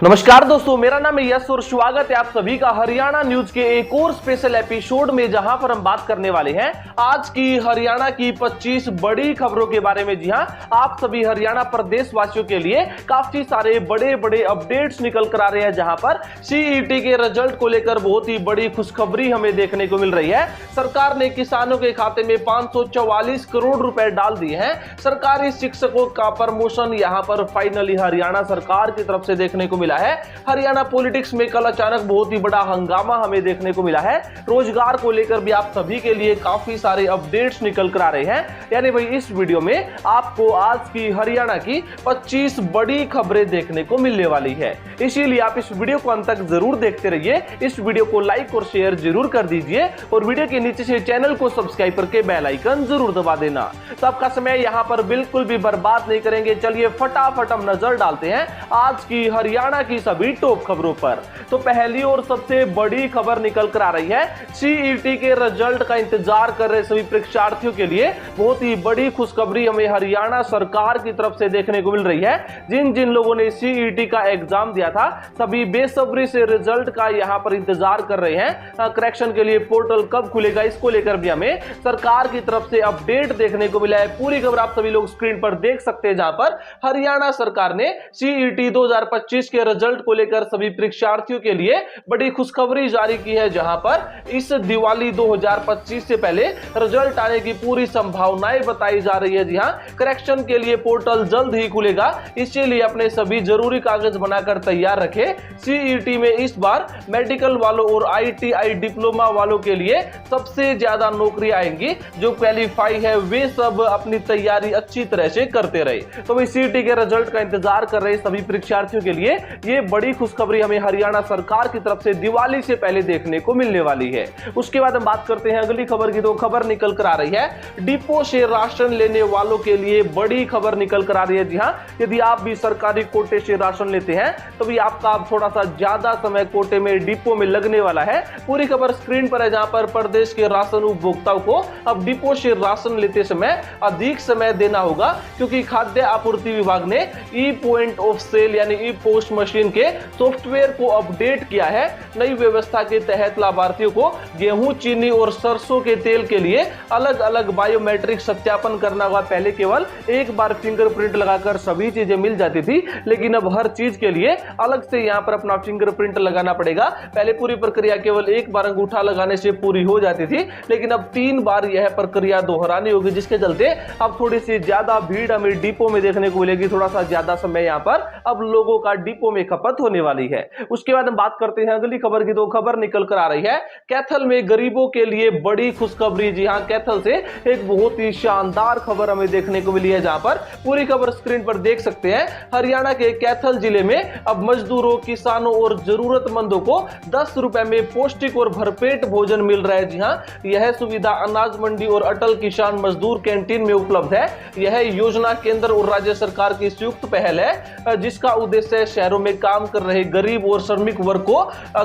नमस्कार दोस्तों, मेरा नाम है यश और स्वागत है आप सभी का हरियाणा न्यूज के एक और स्पेशल एपिसोड में, जहां पर हम बात करने वाले हैं आज की हरियाणा की 25 बड़ी खबरों के बारे में। जी हां, आप सभी हरियाणा प्रदेश वासियों के लिए काफी सारे बड़े बड़े अपडेट्स निकल कर आ रहे हैं, जहां पर सीईटी के रिजल्ट को लेकर बहुत ही बड़ी खुशखबरी हमें देखने को मिल रही है। सरकार ने किसानों के खाते में 544 करोड़ रुपए डाल दिए हैं। सरकारी शिक्षकों का प्रमोशन यहां पर फाइनली हरियाणा सरकार की तरफ से देखने को मिला है। हरियाणा पॉलिटिक्स में कल अचानक बहुत ही बड़ा हंगामा हमें देखने को मिला है। रोजगार को लेकर भी आप सभी के लिए काफी सारे अपडेट्स निकल कर आ रहे हैं। यानी भाई इस वीडियो में आपको आज की हरियाणा की 25 बड़ी खबरें देखने को मिलने वाली है, इसीलिए आप इस वीडियो को अंत तक जरूर देखते रहिए। इस वीडियो को लाइक और शेयर जरूर कर दीजिए और वीडियो के नीचे से चैनल को सब्सक्राइब करके बेल आइकन जरूर दबा देना। तो आपका समय यहां पर बिल्कुल भी बर्बाद नहीं करेंगे। चलिए फटाफट हम नजर डालते हैं आज की हरियाणा की सभी टॉप खबरों पर। तो पहली और सबसे बड़ी खबर निकल कर आ रही है, सीईटी के रिजल्ट का इंतजार कर रहे सभी परीक्षार्थियों के लिए बहुत ही बड़ी खुशखबरी हमें हरियाणा सरकार की तरफ से देखने को मिल रही है। जिन जिन लोगों ने सीईटी का एग्जाम दिया था, सभी बेसब्री से रिजल्ट का यहां पर इंतजार कर रहे हैं। करेक्शन के लिए पोर्टल कब खुलेगा, इसको लेकर भी हमें सरकार की तरफ से अपडेट देखने को मिला है। पूरी खबर आप सभी लोग स्क्रीन पर देख सकते हैं, जहां पर हरियाणा सरकार ने सीईटी 2025 के रिजल्ट को लेकर सभी परीक्षार्थियों के लिए बड़ी खुशखबरी जारी की है, जहां पर इस दिवाली 2025 से पहले रिजल्ट आने की पूरी संभावनाएं बताई जा रही है। जी हां, करेक्शन के लिए पोर्टल जल्द ही खुलेगा, इसीलिए अपने सभी जरूरी कागज बनाकर तैयार रखें। सीईटी में इस बार मेडिकल वालों और आईटीआई डिप्लोमा वालों के लिए सबसे ज्यादा नौकरियां आएंगी। जो क्वालिफाई है वे सब अपनी तैयारी अच्छी तरह से करते रहे। तो भाई सीईटी के रिजल्ट का इंतजार कर रहे सभी परीक्षार्थियों के लिए ये बड़ी खुशखबरी हमें हरियाणा सरकार की तरफ से दिवाली से पहले देखने को मिलने वाली है। उसके बाद हम बात करते हैं अगली खबर की। तो खबर निकल कर आ रही है, डिपो से राशन लेने वालों के लिए बड़ी खबर निकल कर आ रही है। जी हां, यदि आप भी सरकारी कोटे से राशन लेते हैं तो भी आपका अब थोड़ा सा ज्यादा समय कोटे में डिपो में लगने वाला है। पूरी खबर स्क्रीन पर है, जहां पर प्रदेश के राशन उपभोक्ताओं को अब डिपो से राशन लेते समय अधिक समय देना होगा, क्योंकि खाद्य आपूर्ति विभाग ने ई पॉइंट ऑफ सेल यानी ई पोस्ट मशीन के सॉफ्टवेयर को अपडेट किया है। नई व्यवस्था के तहत लाभार्थियों को गेहूं, चीनी और सरसों के तेल के लिए अलग अलग बायोमेट्रिक सत्यापन करना होगा। पहले केवल एक बार फिंगरप्रिंट लगाकर सभी चीजें मिल जाती थी, लेकिन अब हर चीज के लिए अलग से यहां पर अपना फिंगरप्रिंट लगाना पड़ेगा। पहले पूरी प्रक्रिया केवल एक बार अंगूठा लगाने से पूरी हो जाती थी, लेकिन अब 3 बार यह प्रक्रिया दोहरानी होगी, जिसके चलते अब थोड़ी सी ज्यादा भीड़ हमें डिपो में देखने को मिलेगी। थोड़ा सा ज्यादा समय यहां पर अब लोगों का डिपो में खपत होने वाली है। उसके बाद हम बात करते हैं अगली खबर की। तो खबर निकल कर आ रही है, कैथल में गरीबों के लिए बड़ी खुशखबरी। जी हां, कैथल से एक बहुत ही शानदार खबर हमें देखने को मिली है, जहां पर पूरी खबर स्क्रीन पर देख सकते हैं। हरियाणा के कैथल जिले में अब मजदूरों, किसानों और जरूरतमंदों को 10 रुपए में पौष्टिक और भरपेट भोजन मिल रहा है। जी हां, यह सुविधा अनाज मंडी और अटल किसान मजदूर कैंटीन में उपलब्ध है। यह योजना केंद्र और राज्य सरकार की संयुक्त पहल है, जिसका उद्देश्य शहरों में काम कर रहे गरीब और श्रमिक वर्ग को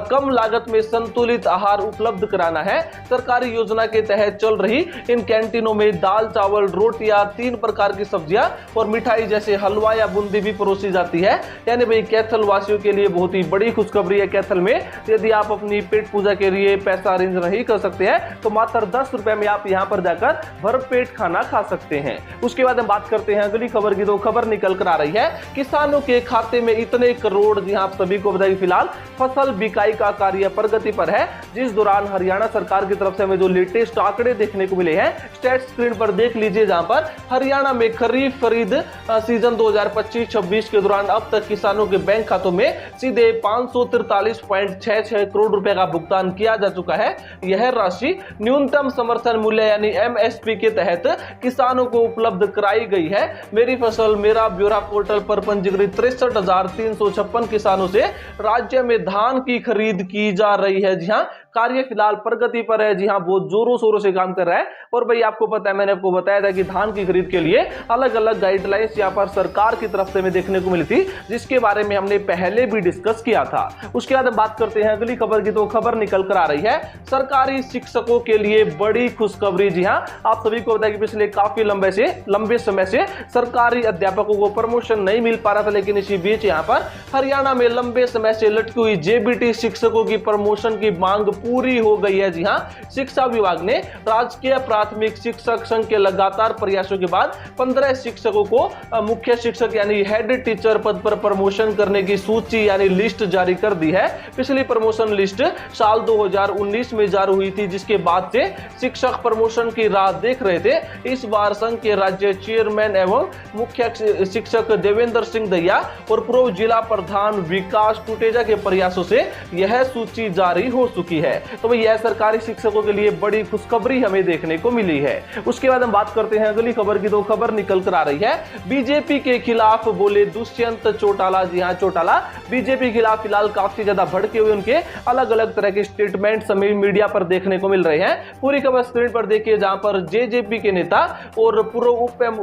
कम लागत में संतुलित आहार उपलब्ध कराना है। सरकारी योजना के तहत चल रही इन कैंटीनों में दाल, चावल, रोटियां, 3 प्रकार की सब्जियां और मिठाई जैसे हलवा या बूंदी भी परोसी जाती है। यानी भाई कैथल वासियों के लिए बहुत ही बड़ी खुशखबरी है। कैथल में यदि आप अपनी पेट पूजा के लिए पैसा अरेंज नहीं कर सकते हैं तो मात्र 10 रुपए में आप यहां पर जाकर भरपेट खाना खा सकते हैं। उसके बाद हम बात करते हैं अगली खबर की। तो खबर निकल कर आ रही है, किसानों के खाते में इतने करोड़। जी हां, आप सभी को बताइए फिलहाल फसल बिकाई का कार्य प्रगति पर है, जिस दौरान हरियाणा सरकार की तरफ से हमें जो लेटेस्ट आंकड़े देखने को मिले हैं, स्टैट स्क्रीन पर देख लीजिए, जहां पर हरियाणा में खरीफ खरीद सीजन 2025-26 के दौरान अब तक किसानों के बैंक खातों में सीधे 543.66 करोड़ रुपए का भुगतान किया जा चुका है। यह राशि न्यूनतम समर्थन मूल्य यानी एमएसपी के तहत किसानों को उपलब्ध कराई गई है। मेरी फसल मेरा ब्यौरा पोर्टल पर पंजीकृत 63,356 किसानों से राज्य में धान की खरीद की जा रही है। जी हां, कार्य फिलहाल प्रगति पर है। जी हां, बहुत जोरों शोरों से काम कर रहा है। और भाई आपको पता है, मैंने आपको बताया था कि धान की खरीद के लिए अलग अलग गाइडलाइंस यहां पर सरकार की तरफ से हमें देखने को मिली थी, जिसके बारे में हमने पहले भी डिस्कस किया था। उसके बाद हम बात करते हैं अगली खबर की। तो खबर निकल कर आ रही है सरकारी शिक्षकों के लिए बड़ी खुशखबरी। जी हां, आप सभी को बताया कि पिछले काफी लंबे समय से सरकारी अध्यापकों को प्रमोशन नहीं मिल पा रहा था, लेकिन इसी बीच यहां पर हरियाणा में लंबे समय से लटकी हुई जेबीटी शिक्षकों की प्रमोशन की मांग पूरी हो गई है। जी हां, शिक्षा विभाग ने राजकीय प्राथमिक शिक्षक संघ के लगातार प्रयासों के बाद 15 शिक्षकों को मुख्य शिक्षक यानी हेड टीचर पद पर प्रमोशन करने की सूची यानी लिस्ट जारी कर दी है। पिछली प्रमोशन लिस्ट साल 2019 में जारी हुई थी, जिसके बाद से शिक्षक प्रमोशन की राह देख रहे थे। इस बार संघ के राज्य चेयरमैन एवं मुख्य शिक्षक देवेंद्र सिंह दैया और पूर्व जिला प्रधान विकास टुटेजा के प्रयासों से यह सूची जारी हो चुकी है। तो यह सरकारी शिक्षकों के लिए बड़ी खुशखबरी हमें देखने को मिली है। उसके बाद हम बात करते हैं अगली खबर की। तो खबर निकल कर आ रही है बीजेपी के खिलाफ बोले दुष्यंत चौटाला। जी हां, चौटाला बीजेपी के खिलाफ फिलहाल काफी ज्यादा भड़के हुए उनके अलग अलग तरह के स्टेटमेंट हमें मीडिया पर देखने को मिल रहे हैं। पूरी खबर स्क्रीन पर देखिए, जहां पर जेजेपी के नेता और पूर्व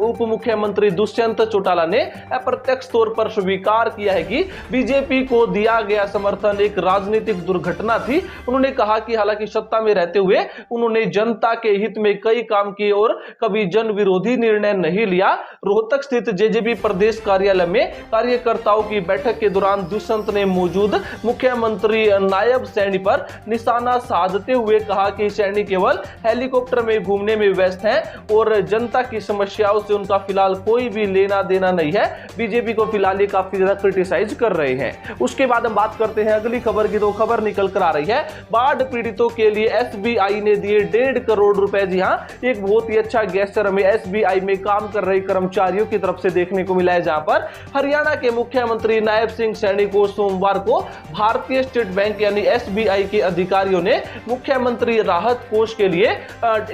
उप मुख्यमंत्री दुष्यंत चौटाला ने अप्रत्यक्ष तौर पर स्वीकार किया है कि बीजेपी को दिया गया समर्थन एक राजनीतिक दुर्घटना थी। उन्होंने कहा कि हालांकि सत्ता में रहते हुए उन्होंने जनता के हित में कई काम किए और कभी जन विरोधी निर्णय नहीं लिया। रोहतक स्थित जेजेपी प्रदेश कार्यालय में कार्यकर्ताओं की बैठक के दौरान दुष्यंत ने मौजूद मुख्यमंत्री नायब सैनी पर निशाना साधते हुए कहा कि सैनी केवल हेलीकॉप्टर में घूमने में व्यस्त हैं और जनता की समस्याओं से उनका फिलहाल कोई भी लेना देना नहीं है। बीजेपी को फिलहाल ये काफी ज्यादा क्रिटिसाइज कर रहे हैं। उसके बाद हम बात करते हैं अगली खबर की। तो खबर निकल कर आ रही है बाढ़ पीड़ितों के लिए एसबीआई ने दिए 1.5 करोड़ रुपए। जी हां, एक बहुत ही अच्छा गेस्चर हमें एसबीआई में काम कर रहे कर्मचारियों की तरफ से देखने को मिला है, जहां पर हरियाणा के मुख्यमंत्री नायब सिंह सैनी को सोमवार को भारतीय स्टेट बैंक यानी एसबीआई के अधिकारियों ने मुख्यमंत्री राहत कोष के लिए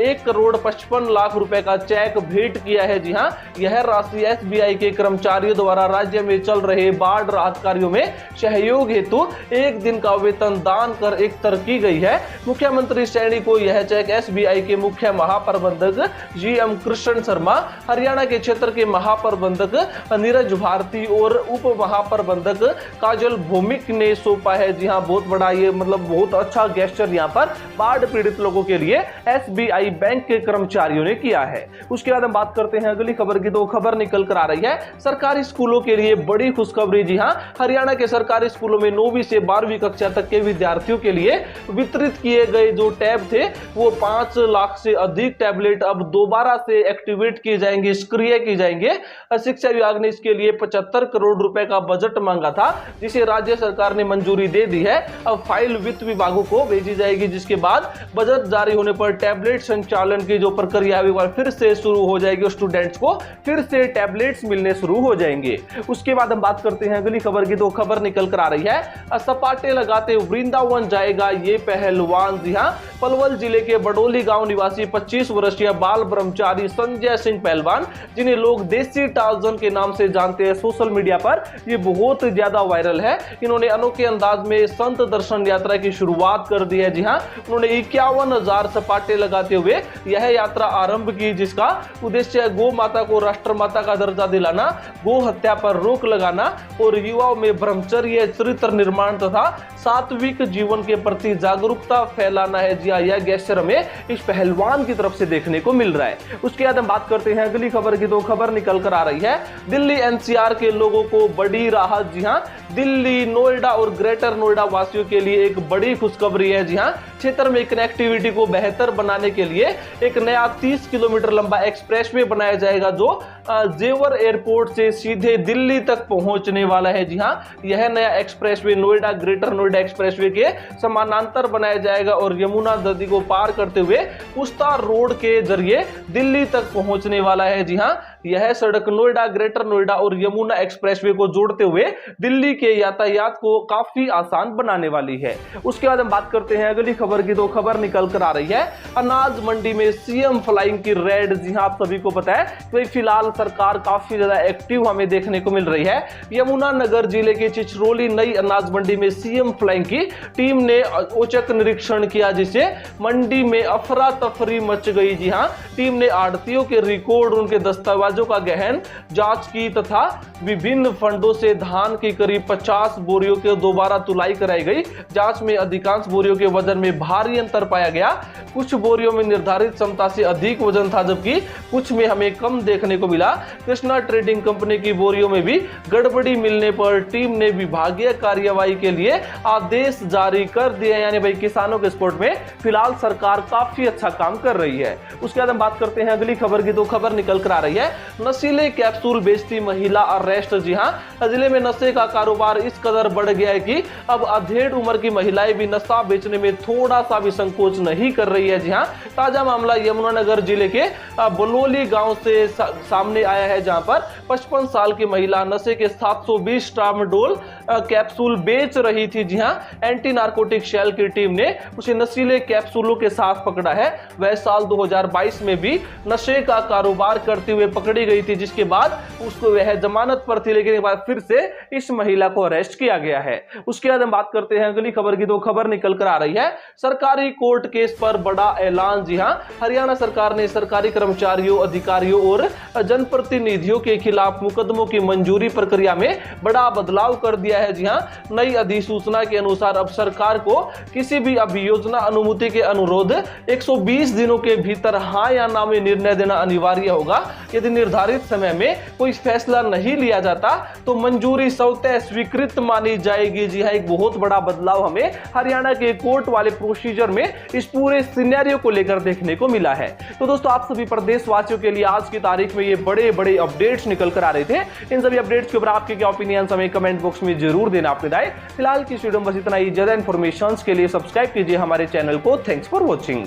1 करोड़ 55 लाख रुपए का चेक भेंट किया है। जी हां, यह राशि एसबीआई के कर्मचारियों द्वारा राज्य में चल रहे बाढ़ राहत कार्यों में सहयोग हेतु 1 दिन का वेतन दान कर एकत्र की गई है। मुख्यमंत्री सैनी को यह चेक एसबीआई के मुख्य महाप्रबंधक जीएम कृष्ण शर्मा, हरियाणा के क्षेत्र के महाप्रबंधक नीरज भारती और उप महाप्रबंधक काजल भौमिक ने सौंपा है। जी हां, बहुत बड़ा ये बहुत अच्छा गेस्चर यहां पर बाढ़ पीड़ित लोगों के लिए एसबीआई बैंक के कर्मचारियों ने किया है। उसके बाद हम बात करते हैं अगली खबर की। तो खबर निकल कर आ रही है सरकारी स्कूलों के लिए बड़ी खुशखबरी। जी हां, हरियाणा के सरकारी स्कूलों में 9वीं से 12वीं कक्षा तक के विद्यार्थियों के लिए वितरित किए गए जो टैब थे वो 5 लाख से अधिक टैबलेट अब दोबारा से एक्टिवेट किए जाएंगे, सक्रिय किए जाएंगे। शिक्षा विभाग ने इसके लिए 75 करोड़ रुपए का बजट मांगा था, जिसे राज्य सरकार ने मंजूरी दे दी है। अब फाइल वित्त विभागों को भेजी जाएगी, जिसके बाद बजट जारी होने पर टैबलेट संचालन की जो प्रक्रिया है फिर से शुरू हो जाएगी और स्टूडेंट्स को फिर से टैबलेट्स मिलने शुरू हो जाएंगे। उसके बाद हम बात करते हैं अगली खबर की। तो खबर निकल कर आ रही है सपाटे लगाते वृंदावन जाएगा ये पहलवान। जी हां, पलवल जिले के बडोली गांव निवासी 25 वर्षीय बाल ब्रह्मचारी संजय सिंह पहलवान, जिन्हें लोग देसी टार्जन के नाम से जानते हैं, सोशल मीडिया पर ये बहुत ज्यादा वायरल है। इन्होंने अनोखे अंदाज में संत दर्शन यात्रा की शुरुआत कर दी है। जी हां, उन्होंने 51,000 सपाटे लगाते हुए यह यात्रा आरंभ की, जिसका उद्देश्य गौ माता को राष्ट्र माता का दर्जा दिलाना, गो हत्या पर रोक लगाना और युवाओं में ब्रह्मचर्य चरित्र निर्माण तथा सात्विक जीवन के प्रति जागरूकता फैलाना है। जी हां, यह गेस्चर हमें इस पहलवान की तरफ से देखने को मिल रहा है। उसके बाद हम बात करते हैं अगली खबर की। तो खबर निकल कर आ रही है दिल्ली एनसीआर के लोगों को बड़ी राहत। जी हां, दिल्ली, नोएडा और ग्रेटर नोएडा वासियों के लिए एक बड़ी खुशखबरी है। जी हां, क्षेत्र में कनेक्टिविटी को बेहतर बनाने के लिए एक नया 30 किलोमीटर लंबा एक्सप्रेसवे बनाया जाएगा, जो जेवर एयरपोर्ट से सीधे दिल्ली तक पहुंचने वाला है। जी हां, यह नया expressway Noida greater Noida expressway के समानांतर बनाया जाएगा और यमुना नदी को पार करते हुए पुस्ता रोड के जरिए दिल्ली तक पहुंचने वाला है। जी हां, यह सड़क नोएडा, ग्रेटर नोएडा और यमुना एक्सप्रेसवे को जोड़ते हुए दिल्ली के यातायात को काफी आसान बनाने वाली है। उसके बाद हम बात करते हैं अगली खबर की। तो खबर निकल कर आ रही है अनाज मंडी में सीएम फ्लाइंग की रेड। जी हां, आप सभी को पता है कि फिलहाल सरकार काफी ज्यादा एक्टिव हमें देखने को मिल रही है। यमुनानगर जिले के चिचरोली नई अनाज मंडी में सीएम फ्लाइंग की टीम ने औचक निरीक्षण किया, जिससे मंडी में अफरा तफरी मच गई। जी हां, टीम ने आढ़तियों के रिकॉर्ड, उनके दस्तावेज प्याजों का गहन जांच की तथा विभिन्न फंडों से धान की करीब 50 बोरियों की दोबारा तुलाई कराई गई। जांच में अधिकांश बोरियों के वजन में भारी अंतर पाया गया। कुछ बोरियों में निर्धारित क्षमता से अधिक वजन था, जबकि कुछ में हमें कम देखने को मिला। कृष्णा ट्रेडिंग कंपनी की बोरियों में भी गड़बड़ी मिलने पर टीम ने विभागीय कार्यवाही के लिए आदेश जारी कर दिए। यानी भाई किसानों के सपोर्ट में फिलहाल सरकार काफी अच्छा काम कर रही है। उसके बाद हम बात करते हैं अगली खबर की। तो खबर निकल कर आ रही है, नशीले कैप्सूल बेचती महिला अरेस्ट। जी हां, जिले में नशे का कारोबार इस कदर बढ़ गया है कि अब अधेड़ उम्र की महिलाएं भी नशा बेचने में थोड़ा सा भी संकोच नहीं कर रही है। जी हां, ताजा मामला यमुनानगर जिले के बलोली गांव से सामने आया है, जहां पर 55 साल की महिला नशे के 720 ट्रामाडोल कैप्सूल बेच रही थी। जी हां, एंटी नार्कोटिक सेल की टीम ने उसे नशीले कैप्सूलों के साथ पकड़ा है। वह साल 2022 में भी नशे का कारोबार करते हुए पकड़ी गई थी, जिसके बाद उसको वह जमानत पर थी, लेकिन बाद फिर से इस महिला को अरेस्ट किया गया है। उसके बाद हम बात करते हैं अगली खबर की। तो खबर निकल कर आ रही है, सरकारी कोर्ट केस पर बड़ा ऐलान। जी हां, हरियाणा सरकार ने सरकारी कर्मचारियों, अधिकारियों और जनप्रतिनिधियों के खिलाफ मुकदमों की मंजूरी प्रक्रिया में बड़ा बदलाव कर दिया है। जी हां, नई अधिसूचना के अनुसार अब सरकार को किसी भी अभियोजना अनुमति के अनुरोध 120 दिनों के भीतर हां या ना में निर्णय देना अनिवार्य होगा। यदि निर्धारित समय में कोई फैसला नहीं लिया जाता तो मंजूरी स्वतः स्वीकृत मानी जाएगी। जी हां, एक बहुत बड़ा बदलाव हमें हरियाणा के कोर्ट वाले प्रोसीजर में इस पूरे सिनेरियो को लेकर देखने को मिला है। तो दोस्तों, आप सभी प्रदेशवासियों के लिए आज की तारीख में ये बड़े बड़े अपडेट्स निकल कर आ रहे थे। इन सभी अपडेट्स के ऊपर आपके क्या ओपिनियन हमें कमेंट बॉक्स में जरूर देना अपनी राय। फिलहाल की वीडियो में बस इतना ही। ज्यादा इंफॉर्मेशन के लिए सब्सक्राइब कीजिए हमारे चैनल को। Thanks for watching.